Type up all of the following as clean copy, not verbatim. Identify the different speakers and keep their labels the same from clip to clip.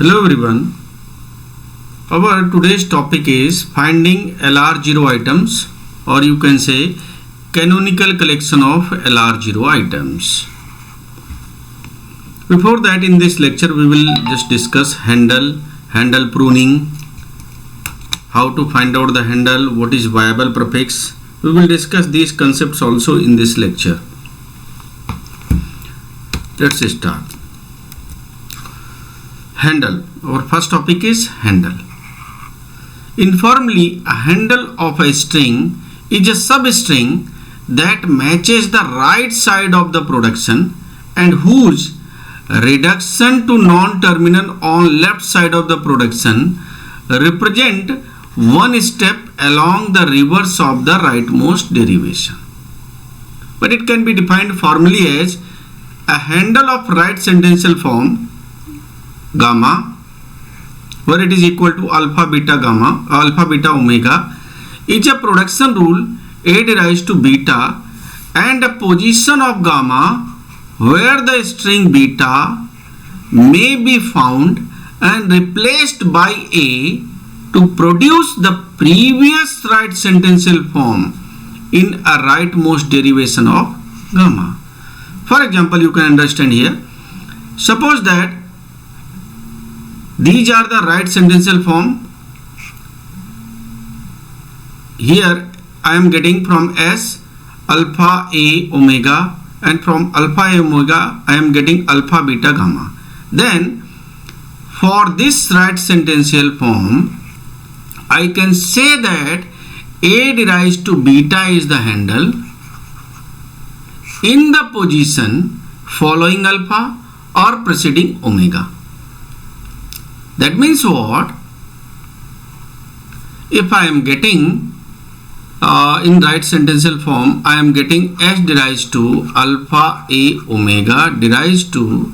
Speaker 1: Hello everyone. Our today's topic is finding LR0 items, or you can say canonical collection of LR0 items. Before that, in this lecture we will just discuss handle pruning, how to find out the handle, what is viable prefix. We will discuss these concepts also in this lecture. Let's start. Handle. Our first topic is handle. Informally, a handle of a string is a substring that matches the right side of the production and whose reduction to non-terminal on left side of the production represent one step along the reverse of the rightmost derivation. But it can be defined formally as a handle of right sentential form gamma, where it is equal to alpha beta omega, is a production rule a rise to beta and a position of gamma where the string beta may be found and replaced by a to produce the previous right sentential form in a rightmost derivation of gamma. For example, you can understand here. Suppose that these are the right sentential form. Here I am getting from S alpha A omega, and from alpha A omega I am getting alpha beta gamma. Then for this right sentential form I can say that A rise to beta is the handle in the position following alpha or preceding omega. That means what? If I am getting in right sentential form, I am getting S derives to alpha A omega derives to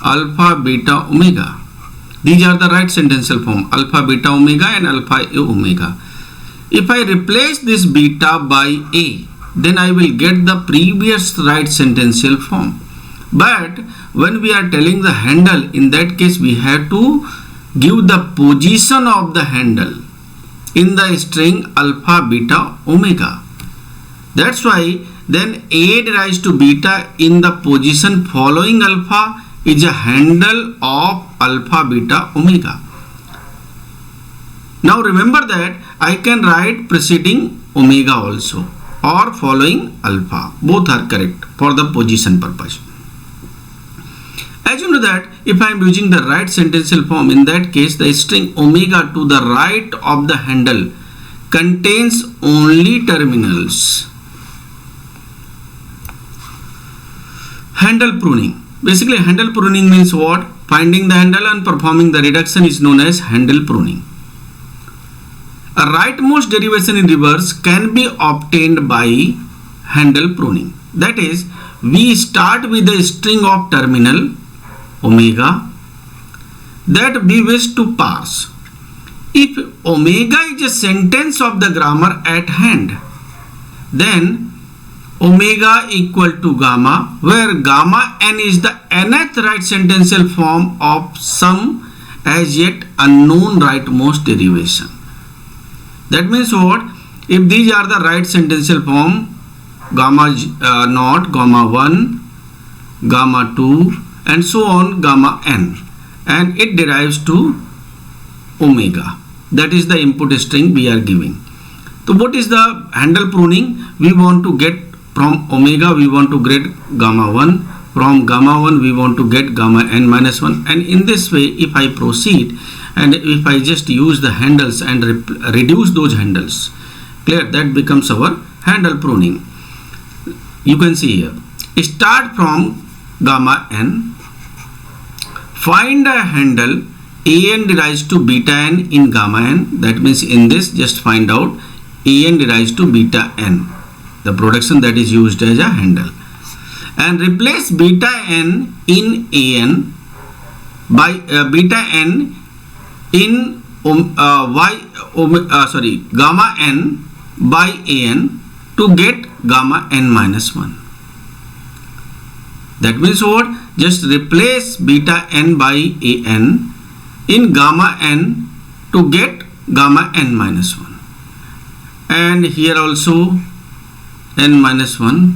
Speaker 1: alpha beta omega. These are the right sentential form, alpha beta omega and alpha A omega. If I replace this beta by A, then I will get the previous right sentential form. But when we are telling the handle, in that case we have to give the position of the handle in the string alpha beta omega. That's why then A rise to beta in the position following alpha is a handle of alpha beta omega. Now remember that I can write preceding omega also or following alpha. Both are correct for the position purpose. As you know that if I am using the right sentential form, in that case the string omega to the right of the handle contains only terminals. Handle pruning. Basically handle pruning means what? Finding the handle and performing the reduction is known as handle pruning. A rightmost derivation in reverse can be obtained by handle pruning. That is, we start with a string of terminal omega that we wish to parse. If omega is a sentence of the grammar at hand, then omega equal to gamma, where gamma n is the nth right sentential form of some as yet unknown rightmost derivation. That means what? If these are the right sentential form, gamma naught, gamma 1, gamma 2 and so on, gamma n, and it derives to omega. That is the input string we are giving. So what is the handle pruning? We want to get from omega, we want to get gamma 1, from gamma 1 we want to get gamma n minus 1, and in this way if I proceed and if I just use the handles and reduce those handles, clear, that becomes our handle pruning. You can see here, start from gamma n, find a handle an rise to beta n in gamma n. That means in this just find out an rise to beta n, the production that is used as a handle, and replace beta n in an by beta n in gamma n by an to get gamma n minus 1. That means what? Just replace beta n by an in gamma n to get gamma n minus 1, and here also n minus 1.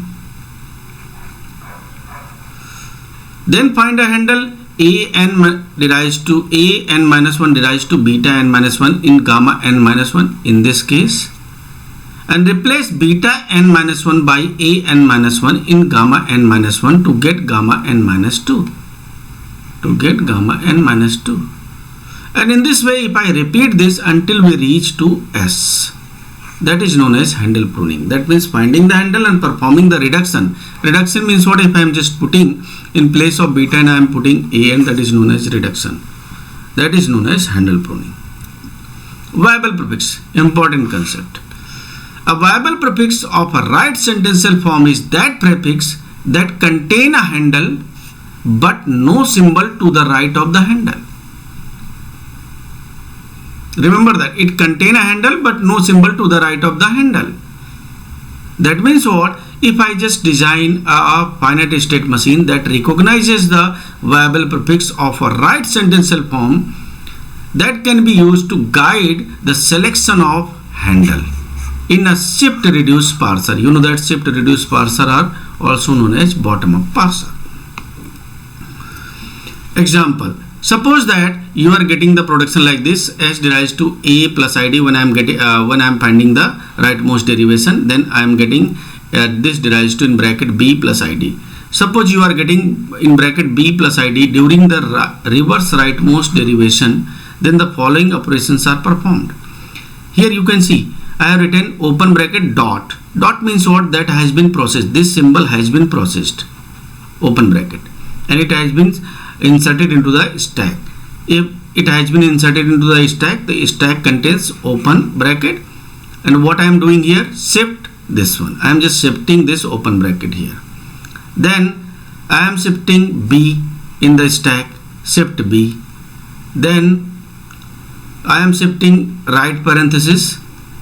Speaker 1: Then find a handle a n derives to a n minus 1 derives to beta n minus 1 in gamma n minus 1 in this case, and replace beta n minus 1 by a n minus 1 in gamma n minus 1 to get gamma n minus 2. And in this way, if I repeat this until we reach to S, that is known as handle pruning. That means finding the handle and performing the reduction. Reduction means what? If I am just putting in place of beta n I am putting a n, that is known as reduction. That is known as handle pruning. Viable prefix, important concept. A viable prefix of a right sentential form is that prefix that contain a handle but no symbol to the right of the handle. Remember that it contain a handle but no symbol to the right of the handle. That means what? If I just design a finite state machine that recognizes the viable prefix of a right sentential form, that can be used to guide the selection of handle in a shift reduce parser. You know that shift reduce parser are also known as bottom up parser. Example: suppose that you are getting the production like this: s derives to a plus id. When I am finding the rightmost derivation, then I am getting this derives to in bracket b plus id. Suppose you are getting in bracket b plus id during the reverse rightmost derivation, then the following operations are performed. Here you can see I have written open bracket dot. Dot means what? That has been processed. This symbol has been processed. Open bracket, and it has been inserted into the stack. If it has been inserted into the stack contains open bracket, and what I am doing here, shift this one. I am just shifting this open bracket here. Then I am shifting b in the stack, shift b. Then I am shifting right parenthesis,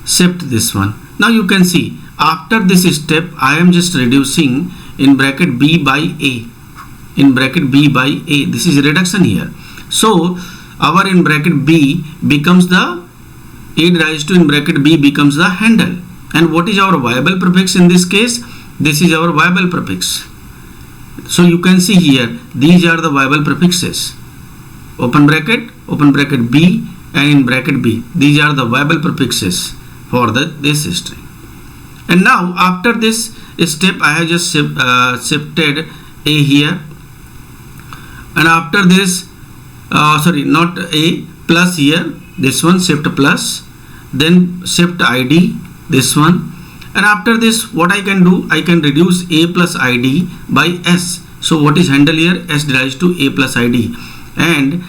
Speaker 1: shift this one. Now you can see after this step I am just reducing in bracket b by a. In bracket b by a, this is reduction here. So our in bracket b becomes the a derives to in bracket b becomes the handle. And what is our viable prefix in this case? This is our viable prefix. So you can see here these are the viable prefixes. Open bracket b, and in bracket b, these are the viable prefixes for this string. And now after this step I have just shifted a here, and after this not a, plus here, this one shift plus, then shift id, this one, and after this what I can do, I can reduce a plus id by s. So what is handle here? S derives to a plus id. And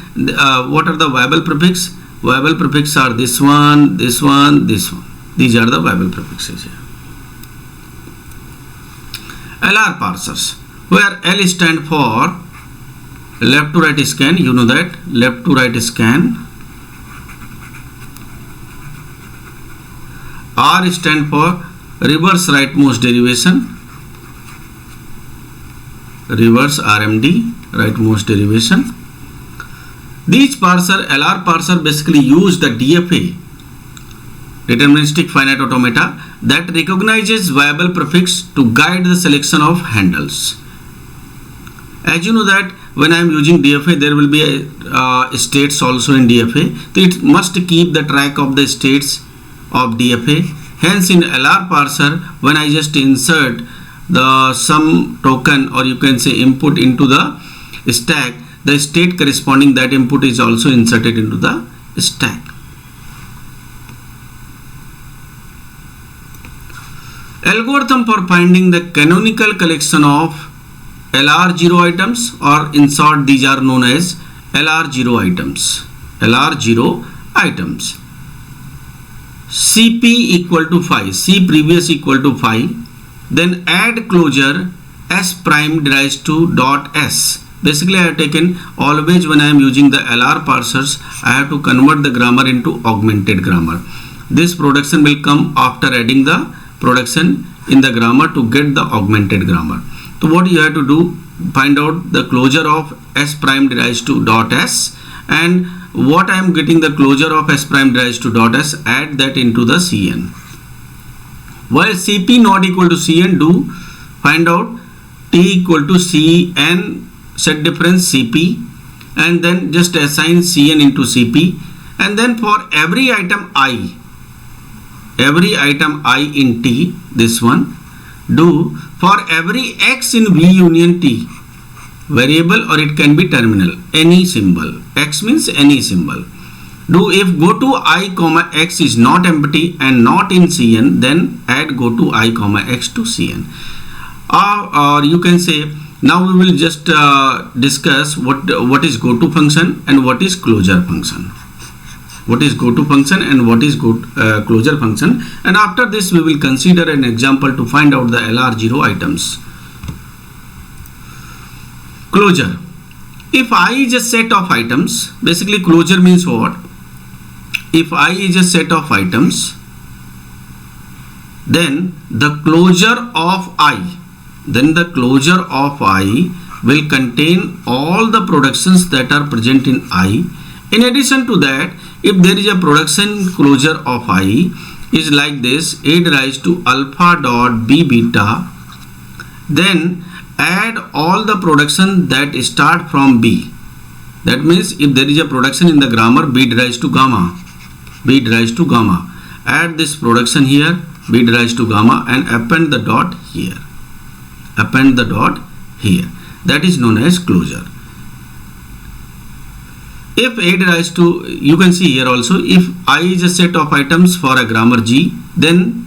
Speaker 1: what are the viable prefix? Viable prefix are this one, this one, this one. These are the viable prefixes here. LR parsers, where L stand for left to right scan. You know that left to right scan. R stand for reverse rightmost derivation. Reverse RMD, rightmost derivation. These parser, LR parser, basically use the DFA, deterministic finite automata, that recognizes viable prefix to guide the selection of handles. As you know that when I am using DFA, there will be states also in DFA. So it must keep the track of the states of DFA. Hence in LR parser, when I just insert the some token, or you can say input, into the stack, the state corresponding that input is also inserted into the stack. Algorithm for finding the canonical collection of LR0 items, or in short these are known as LR0 items. LR0 items. CP equal to phi, C previous equal to phi, then add closure S prime derives to dot S. Basically I have taken, always when I am using the LR parsers, I have to convert the grammar into augmented grammar. This production will come after adding the production in the grammar to get the augmented grammar. So what you have to do, find out the closure of S prime derives to dot S, and what I am getting the closure of S prime raised to dot S, add that into the Cn. While Cp not equal to Cn, do find out T equal to Cn set difference Cp, and then just assign Cn into Cp, and then for every item I in T, this one, do for every x in V union T, variable or it can be terminal, any symbol, x means any symbol, do if go to I comma x is not empty and not in Cn, then add go to I comma x to Cn. Or you can say, now we will just discuss what is goto function and what is closure function. What is goto function and what is closure function, and after this we will consider an example to find out the LR0 items. Closure. If I is a set of items, basically closure means what? If I is a set of items, then the closure of I will contain all the productions that are present in I. In addition to that, if there is a production closure of I is like this, A raised to alpha dot B beta, then add all the production that start from B. That means if there is a production in the grammar B raised to gamma, add this production here, B raised to gamma, and append the dot here. That is known as closure. If A raised to, you can see here also, if I is a set of items for a grammar G, then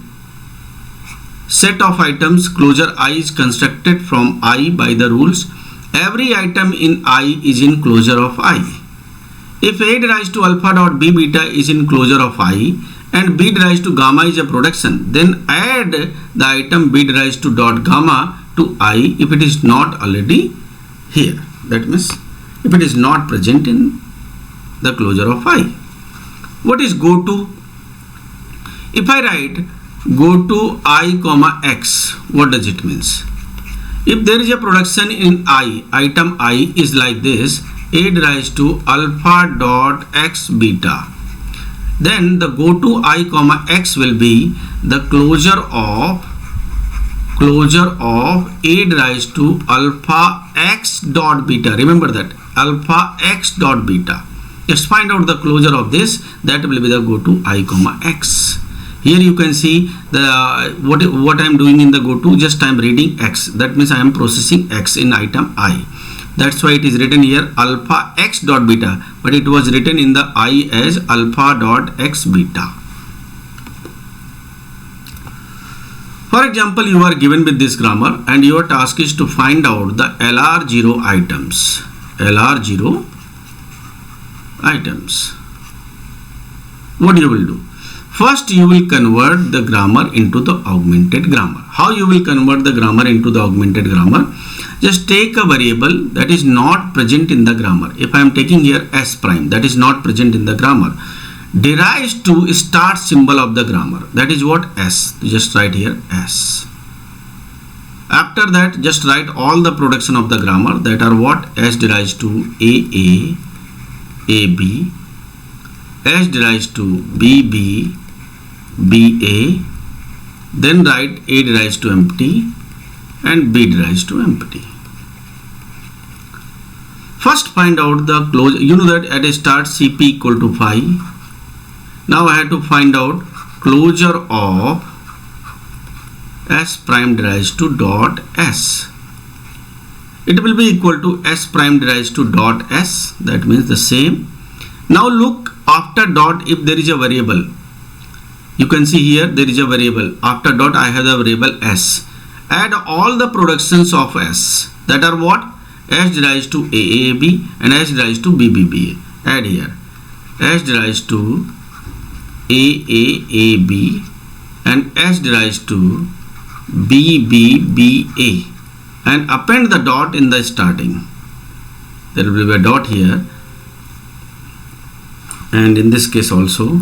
Speaker 1: set of items closure I is constructed from I by the rules. Every item in I is in closure of I. If A raised to alpha dot B beta is in closure of I and B raised to gamma is a production, then add the item B raised to dot gamma to I if it is not already here. That means if it is not present in the closure of I. What is go to? If I write go to I comma x, what does it means? If there is a production in I, item I is like this, A raised to alpha dot x beta, then the go to I comma x will be the closure of A raised to alpha x dot beta. Remember that, alpha x dot beta. Just find out the closure of this. That will be the go to I comma x. Here you can see the what I am doing in the go to. Just I am reading x. That means I am processing x in item I. That's why it is written here alpha x dot beta, but it was written in the I as alpha dot x beta. For example, you are given with this grammar and your task is to find out the LR0 items. What you will do? First, you will convert the grammar into the augmented grammar. How you will convert the grammar into the augmented grammar? Just take a variable that is not present in the grammar. If I am taking here S prime, that is not present in the grammar, derives to start symbol of the grammar. That is what? S. Just write here S. After that, just write all the production of the grammar that are what? S derives to AA, AB, S derives to BB, BA, then write A derives to empty and B derives to empty. First find out the closure. You know that at a start CP equal to 5. Now I have to find out closure of S prime derives to dot S. It will be equal to S prime derives to dot S. That means the same. Now look after dot if there is a variable. You can see here there is a variable. After dot I have the variable S. Add all the productions of S. That are what? S derives to AAB and S derives to BBBA. Add here. S derives to AAAB and S derives to BBBA, and append the dot in the starting. There will be a dot here, and in this case also.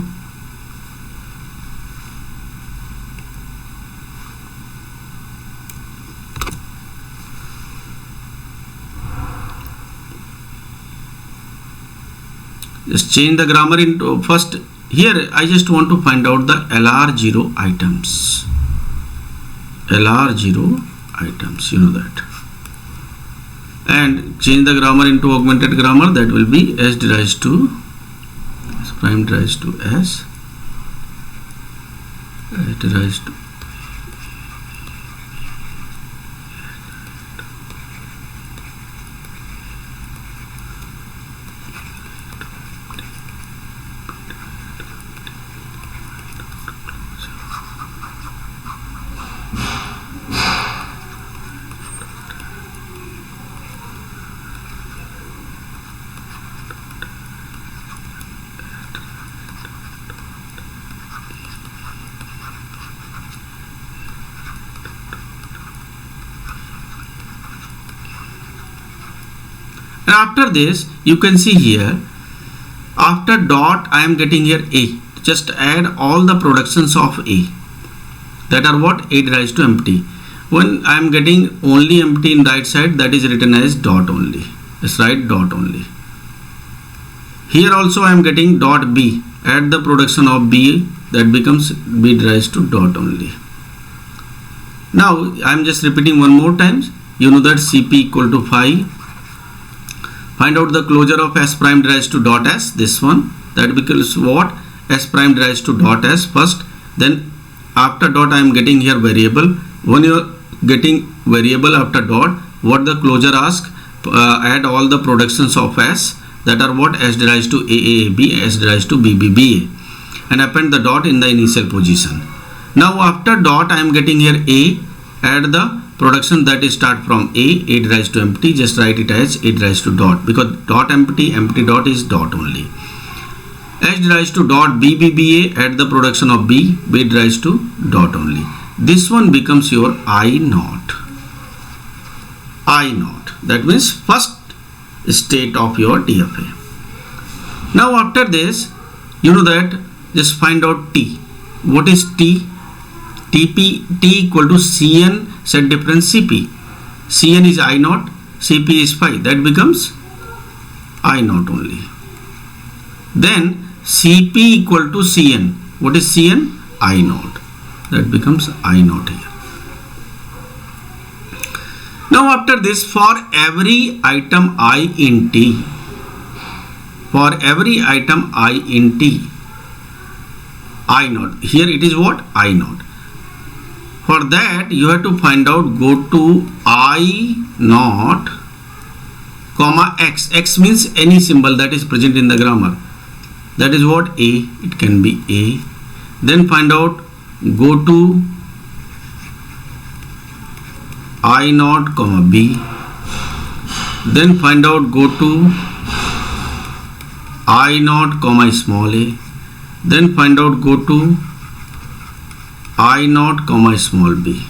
Speaker 1: Just change the grammar into first. Here I just want to find out the LR0 items. LR0 items, you know that. And change the grammar into augmented grammar. That will be S raised to S prime raised to S. It raised to after this you can see here after dot I am getting here A. Just add all the productions of A, that are what? A raised to empty. When I am getting only empty in right side, that is written as dot only. Let's write dot only. Here also I am getting dot B. Add the production of B, that becomes B raised to dot only. Now I am just repeating one more times. You know that CP equal to phi. Find out the closure of S prime raised to dot S, this one. That becomes what? S prime raised to dot S first. Then after dot I am getting here variable. When you are getting variable after dot, what the closure asks? Add all the productions of S, that are what? S raised to AAB, S raised to BBBA, and append the dot in the initial position. Now after dot I am getting here A. Add the production that is start from A raised to empty. Just write it as A raised to dot, because dot empty, empty dot is dot only. S raised to dot BBBA. Add the production of B raised to dot only. This one becomes your I naught. I naught. That means first state of your DFA. Now after this, you know that, just find out T. What is T? T equal to Cn set difference Cp. Cn is I naught, Cp is phi. That becomes I naught only. Then Cp equal to Cn. What is Cn? I naught. That becomes I naught here. Now after this, for every item I in T, for every item I in T, I naught. Here it is what? I naught. For that you have to find out, go to I naught comma X. X means any symbol that is present in the grammar. That is what? A. It can be A. Then find out, go to I naught comma B. Then find out, go to I naught comma small a. Then find out, go to I naught comma small b.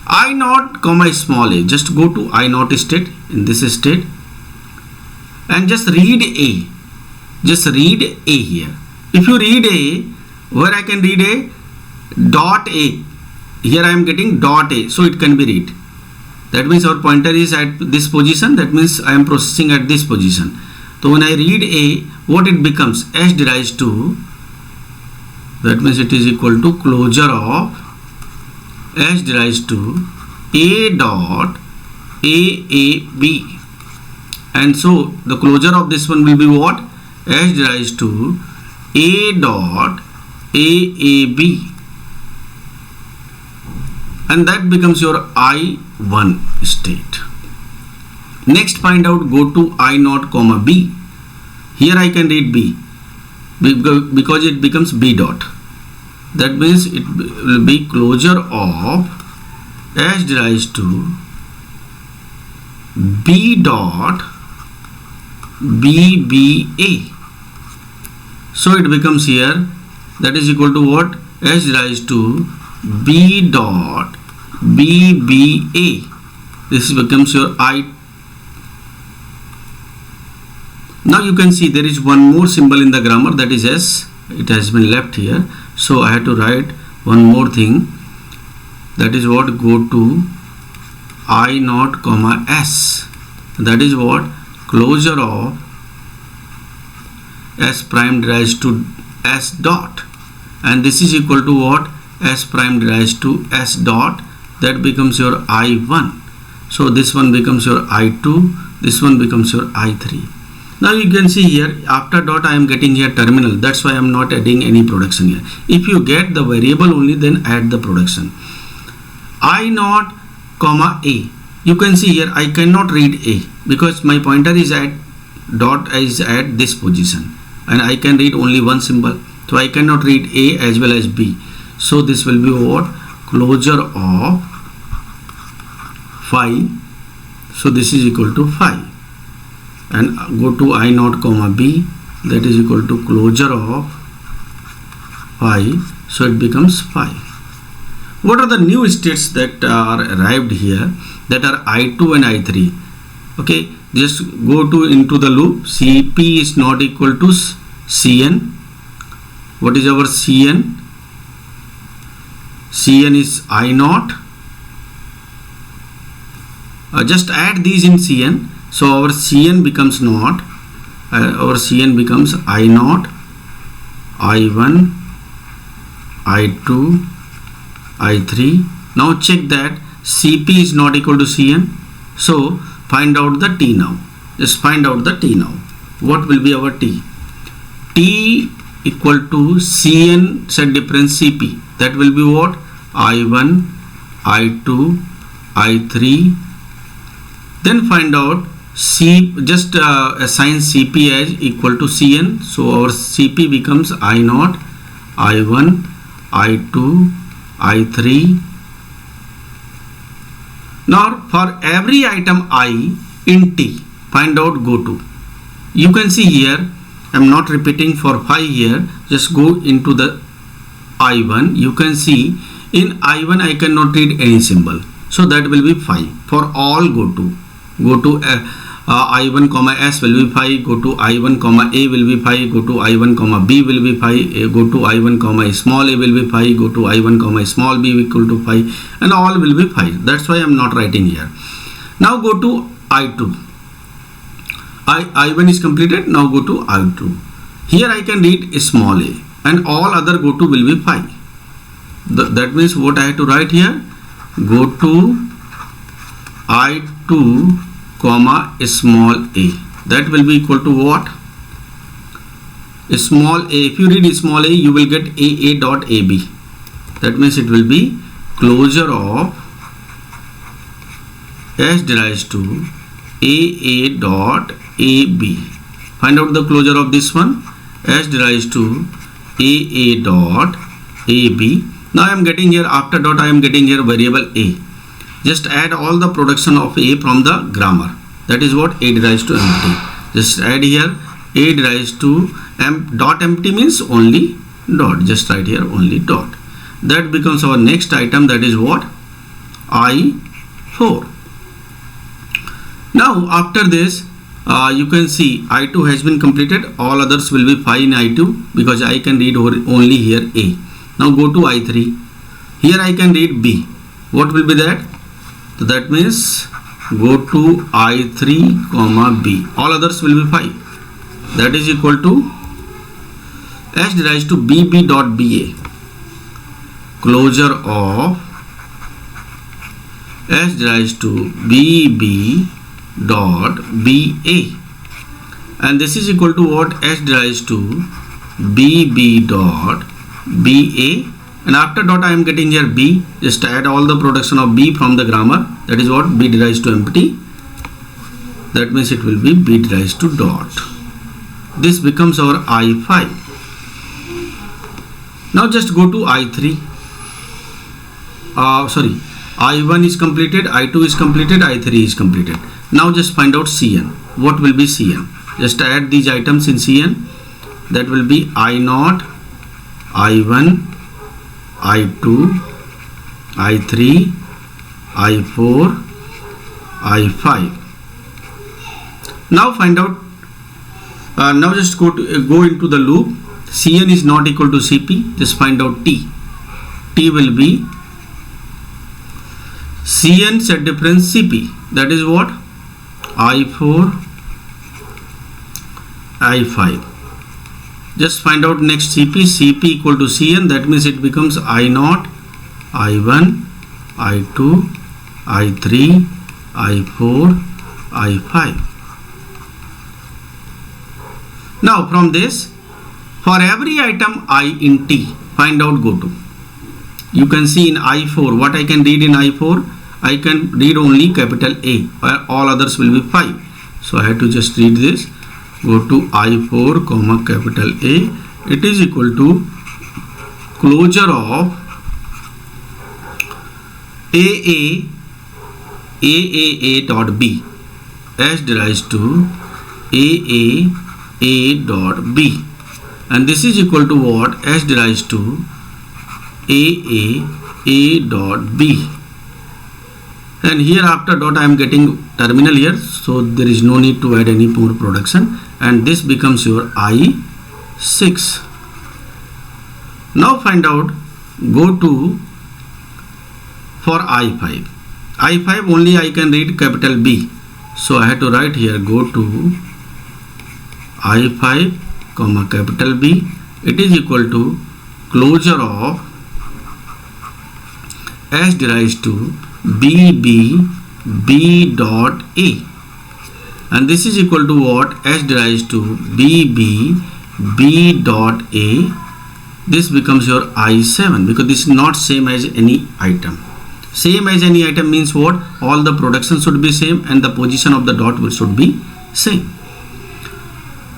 Speaker 1: I naught comma small a. Just go to I naught state, in this state, and just read A. Just read A here. If you read A, where I can read A? Dot A. Here I am getting dot A, so it can be read. That means our pointer is at this position. That means I am processing at this position. So when I read A, what it becomes? S raised to, that means it is equal to closure of S raised to A dot AAB. And so the closure of this one will be what? S raised to A dot AAB. And that becomes your I1 state. Next, find out, go to I naught comma B. Here I can read B because it becomes B dot. That means it will be closure of S raised to B dot BBA. So it becomes here, that is equal to what? S raised to B dot BBA. This becomes your I. Now you can see there is one more symbol in the grammar, that is S. It has been left here. So I have to write one more thing. That is what? Go to I naught comma S. That is what? Closure of S prime raised to S dot, and this is equal to what? S prime raised to S dot. That becomes your I1. So this one becomes your I2, this one becomes your I3. Now you can see here, after dot I am getting here terminal. That's why I am not adding any production here. If you get the variable only, then add the production. I0 comma A. You can see here I cannot read A because my pointer is at dot is at this position, and I can read only one symbol. So I cannot read A as well as B. So this will be what? Closure of phi. So this is equal to phi, and go to I0 comma B, that is equal to closure of phi. So it becomes phi. What are the new states that are arrived here? That are I2 and I3. Okay, just go to into the loop. Cp is not equal to Cn. What is our Cn? Cn is I0. Just add these in Cn. So our Cn becomes not. Our Cn becomes I0, I1, I2, I3. Now check that Cp is not equal to Cn. So find out the T now. Just find out the T now. What will be our T? T equal to Cn set difference Cp. That will be what? I1, I2, I3. Then find out C. Just assign Cp as equal to Cn. So our Cp becomes I0, I1, I2, I3. Now for every item I in T, find out goto. You can see here, I am not repeating for phi here. Just go into the I1. You can see in I1 I cannot read any symbol. So that will be phi. For all goto. Go to I1 comma S will be phi, go to I1 comma A will be phi, go to I1 comma B will be phi, go to I1 comma small a will be phi, go to I1 comma small b equal to phi, and all will be phi. That's why I am not writing here. Now go to I2. I1 is completed. Now go to I2. Here I can read small a, and all other go to will be phi. That means what I have to write here? Go to I2 comma small a. That will be equal to what? Small a. If you read small a, you will get AA dot AB. That means it will be closure of S raised to AA dot AB. Find out the closure of this one. S raised to AA dot AB. Now I am getting here, after dot I am getting here variable a. Just add all the production of a from the grammar. That is what? A raised to empty. Just add here a raised to dot empty means only dot. Just write here only dot. That becomes our next item. That is what? I4. Now after this you can see I2 has been completed. All others will be phi in I2 because I can read only here A. Now go to I3. Here I can read B. What will be that? So that means go to I3 comma B. All others will be phi. That is equal to S raised to BB dot BA. Closure of S raised to BB dot BA. And this is equal to what? S raised to BB dot BA. And after dot I am getting here B. Just add all the production of B from the grammar. That is what? B raised to empty. That means it will be B raised to dot. This becomes our I5. Now just go to I3. I1 is completed, I2 is completed, I3 is completed. Now just find out Cn. What will be Cn? Just add these items in Cn. That will be I0, I1, I2, I3, I4, I5. Now find out. Now just go into the loop. Cn is not equal to Cp. Just find out T. T will be Cn set difference Cp. That is what? I4, I5. Just find out next CP. CP equal to Cn. That means it becomes I0, I1, I2, I3, I4, I5. Now from this, for every item I in T, find out go to. You can see in I4, what I can read in I4? I can read only capital A, where all others will be 5. So I have to just read this. Go to I4 comma capital A. It is equal to closure of A dot B as derives to A dot B, and this is equal to what? As derives to A dot B. And here after dot I am getting terminal here, so there is no need to add any more production, and this becomes your I6. Now find out, go to for I5. I5 only I can read capital B, so I have to write here, go to I5 comma capital B. It is equal to closure of as derives to B dot A, and this is equal to what? As derives to B dot A. This becomes your I7, because this is not same as any item. Same as any item means what? All the production should be same and the position of the dot should be same.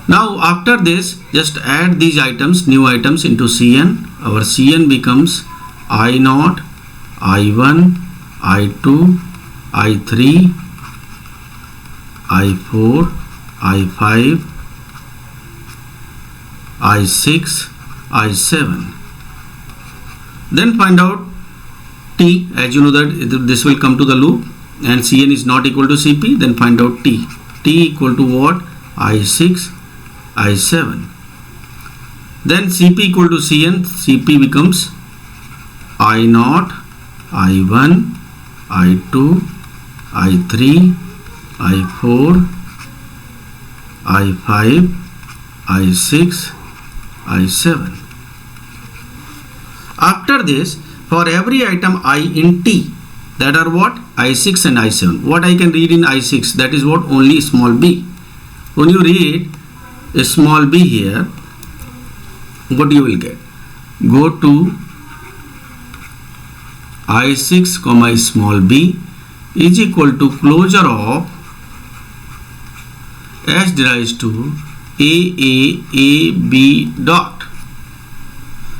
Speaker 1: Now after this, just add these items, new items into Cn. Our Cn becomes I0, I1, I2, I3, I4, I5, I6, I7. Then find out T, as you know that this will come to the loop and Cn is not equal to Cp. Then find out T. T equal to what? I6, I7. Then Cp equal to Cn. Cp becomes I0, I1, I2, I3, I4, I5, I6, I7. After this, for every item I in T, that are what? I6 and I7. What I can read in I6? That is what? Only small b. When you read a small b here, what you will get? Go to I6 comma small b is equal to closure of as derives to A dot,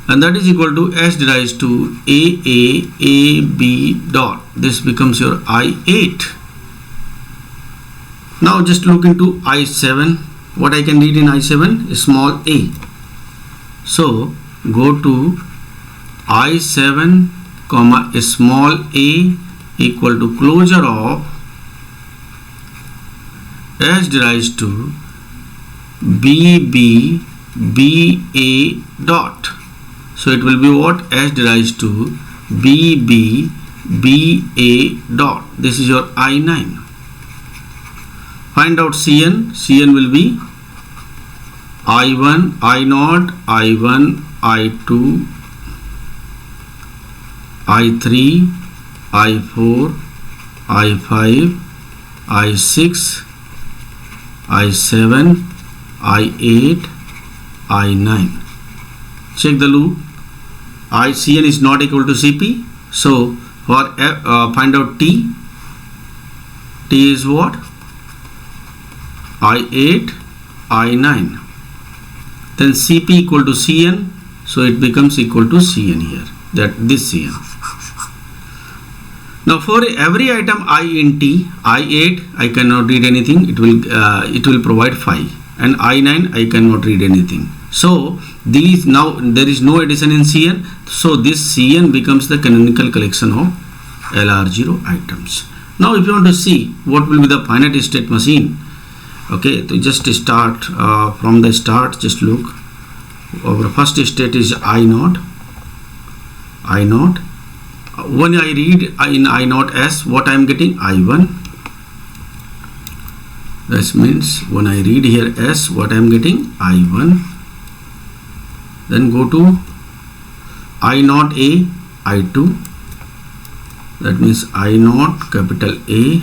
Speaker 1: and that is equal to as derives to A dot. This becomes your I8. Now just look into I7. What I can read in I7? Small a. So go to I7 comma small a equal to closure of as derives to BA dot. So it will be what? As derives to BA dot. This is your I9. Find out Cn. Cn will be I1, I0, I1, I2, I3, I4, I5, I6, I7, I8, I9. Check the loop. Cn is not equal to Cp. So for find out T. T is what? I8, I9. Then Cp equal to Cn. So it becomes equal to Cn here. That this Cn. Now for every item I in T, I8 I cannot read anything. It will provide 5, and I9 I cannot read anything. So these, now there is no addition in Cn. So this Cn becomes the canonical collection of LR0 items. Now if you want to see what will be the finite state machine, okay, so just start from the start. Just look. Our first state is I0. When I read in I0 S, what I am getting? I1. This means when I read here S, what I am getting? I1. then go to I naught A, I2, that means I naught capital A,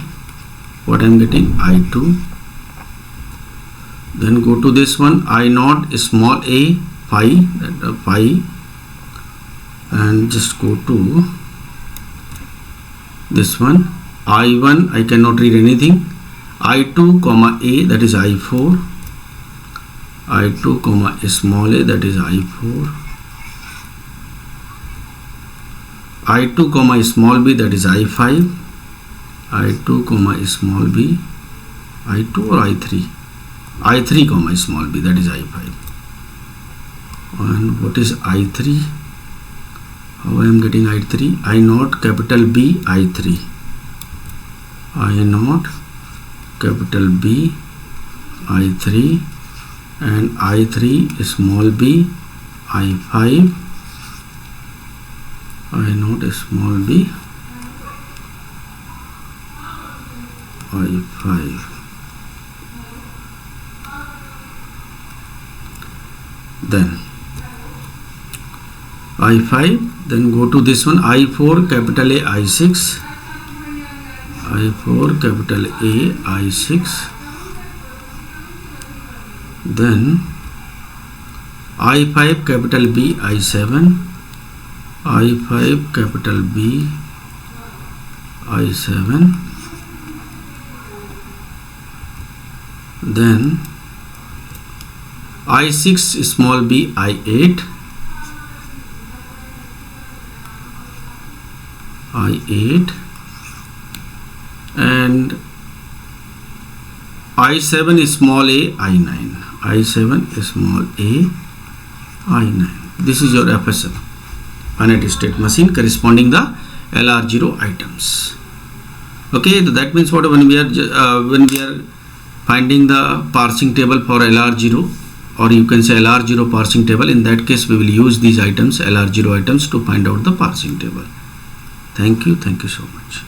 Speaker 1: what I am getting, I2, then go to this one, I naught small a, phi, phi, and just go to this one, I1, I cannot read anything, I2 comma A, that is I4, I2 comma small a, that is I4, I2 comma small b, that is I5, I2 comma small b, I2 or I3, I3 comma small b, that is I5. And what is I3? How I am getting I3? I naught capital B, I3, I naught capital B, I3, and I3 small b, I5, I naught small b, I5. Then I5, then go to this one, I4 capital A, I6, I4 capital A, I6, then I5 capital B, I7, I5 capital B, I7, then I6 small b, I8, I8, and I7 small a, I9, I7 small a, I9. This is your FSM, finite state machine, corresponding the LR0 items. Okay, that means what, when we are finding the parsing table for LR0, or you can say LR0 parsing table, in that case we will use these items, LR0 items, to find out the parsing table. Thank you so much.